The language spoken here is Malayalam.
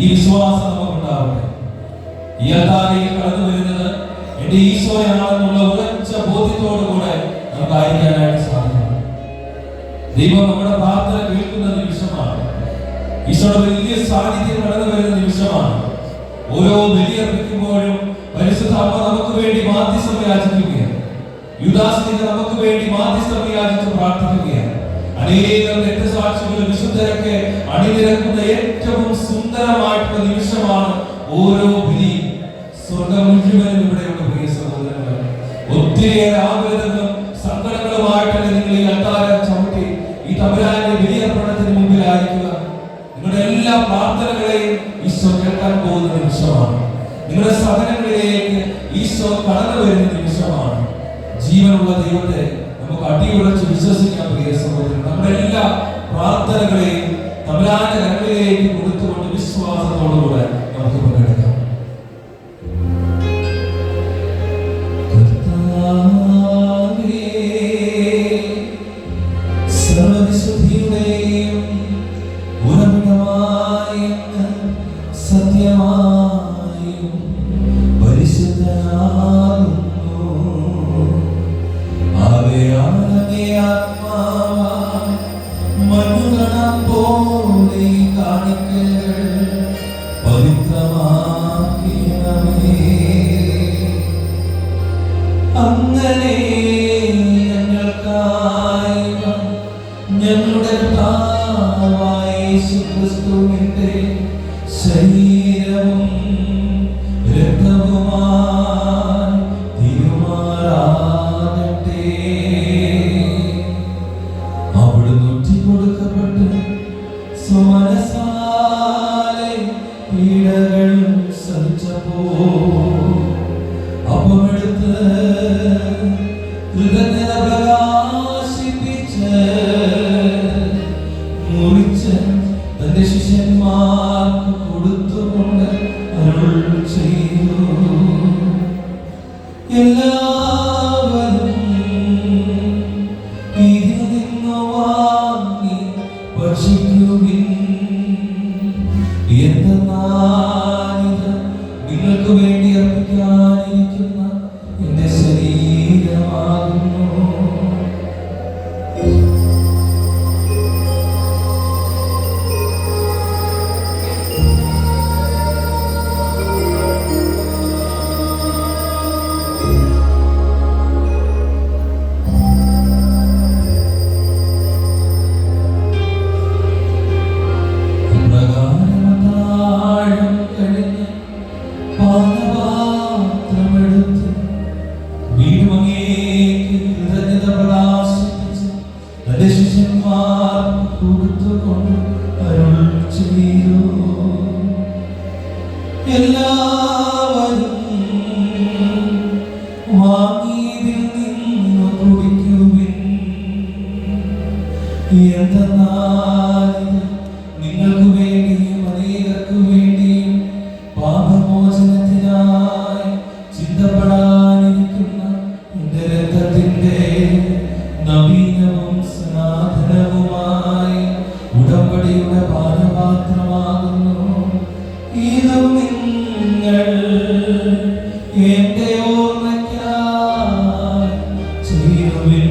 ഈ വിശ്വാസം നമുക്കുണ്ടാവട്ടെ. ഈ അൽത്താരയിൽ കടന്നു വരുന്നത് എന്റെ ഈശോയാണെന്നുള്ള ഉറച്ച ബോധ്യത്തോടുകൂടെ നമുക്കായിരിക്കാനായിട്ട് സാധിക്കണം. ദൈവം നമ്മുടെ പ്രാർത്ഥന കേൾക്കുന്ന നിമിഷമാണ്. ഈശോയുടെ വലിയ സാന്നിധ്യം കടന്നു വരുന്ന നിമിഷമാണ്. ഓരോ ബലിയർപ്പിക്കുമ്പോഴും പരിശുദ്ധ അമ്മ നമുക്ക് വേണ്ടി മാധ്യസ്ഥം യാചിക്കുകയാണ്. യുദാസിന് നമുക്ക് വേണ്ടി മാധ്യസ്ഥം യാചിച്ച് പ്രാർത്ഥിക്കുകയാണ്. അനേകം രക്തസാക്ഷികൾ വിശുദ്ധരൊക്കെ അണിനിരക്കുന്ന ഏറ്റവും സുന്ദരമായിട്ടുള്ള നിമിഷമാണ് ഓരോ ബലി. സ്വർഗം മുഴുവനും ഇവിടെയുള്ള പ്രിയ സഹോദരങ്ങൾ, ഒത്തിരിയേറെ ആഗ്രഹങ്ങളും സങ്കടങ്ങളുമായിട്ടാണ് നിങ്ങൾ ഈ അൽത്താരം ചവിട്ടി ഈ തമ്പുരാന്റെ ബലിയർപ്പണത്തിന് മുമ്പിലായിരിക്കുക. നിങ്ങളുടെ എല്ലാ പ്രാർത്ഥനകളെയും ഈശോ കേൾക്കാൻ പോകുന്ന നിമിഷമാണ്. നിങ്ങളുടെ സഹനങ്ങളിലേക്ക് ഈശോ കടന്നു വരുന്ന നിമിഷമാണ്. ജീവനുള്ള ദൈവത്തെ നമുക്ക് അടിയുറച്ച് വിശ്വസിക്കാൻ പ്രിയ സഹോദരൻ. നമ്മുടെ എല്ലാ പ്രാർത്ഥനകളെയും തമ്പുരാന്റെ കരങ്ങളിലേക്ക് കൊടുത്തുകൊണ്ട് വിശ്വാസത്തോടുകൂടെ നമുക്ക് പങ്കെടുക്കാം. സർവവിശുദ്ധിയുടെയും ഉറവിടമായും സത്യമായും പരിശുദ്ധനാകുന്നു. മനുഗണം പോലെ കാണിക്കകൾ പവിത്രമാക്കണമേ. അങ്ങനെ ഞങ്ങൾക്കായി ഞങ്ങളുടെ കർത്താവായ യേശുക്രിസ്തുവിന്റെ ശരീരവും രക്തവുമായി തിരുമാറാകട്ടെ. അവിടുന്ന് ഒറ്റിക്കൊടുക്കപ്പെട്ട് സ്വമനസാലെ പീഡകൾ സഹിച്ചപ്പോൾ അപ്പമെടുത്ത് കൃതജ്ഞത പ്രകാശിപ്പിച്ച് മുറിച്ച് തന്റെ ശിഷ്യന്മാർക്ക് കൊടുത്തുകൊണ്ട് അരുൾ ചെയ്തു. എല്ലാവരും ഇതിൽ നിന്ന് വാങ്ങി ഭക്ഷിക്കുവിൻ. എന്തെന്നാലിത് നിങ്ങൾക്ക് വേണ്ടി അർപ്പിക്കാനിരിക്കുന്ന എന്റെ ശരീരമാകുന്നു. എല്ലാവരും വാങ്ങിയതിൽ നിന്ന് കുടിക്കുവിൻ. എന്തെന്നാൽ നിങ്ങൾക്ക് വേണ്ടിയും അനേകർക്ക് വേണ്ടിയും പാപമോചനത്തിനായി ചിന്തപ്പെടാനിരിക്കുന്ന എന്റെ രക്തത്തിന്റെ നവീനവും സനാതനവുമായ ഉടമ്പടിയുടെ പാനപാത്രമാകുന്നു. ഇതും നിങ്ങൾ എന്റെ ഓർമ്മയ്ക്കായി ചെയ്യുവിൻ.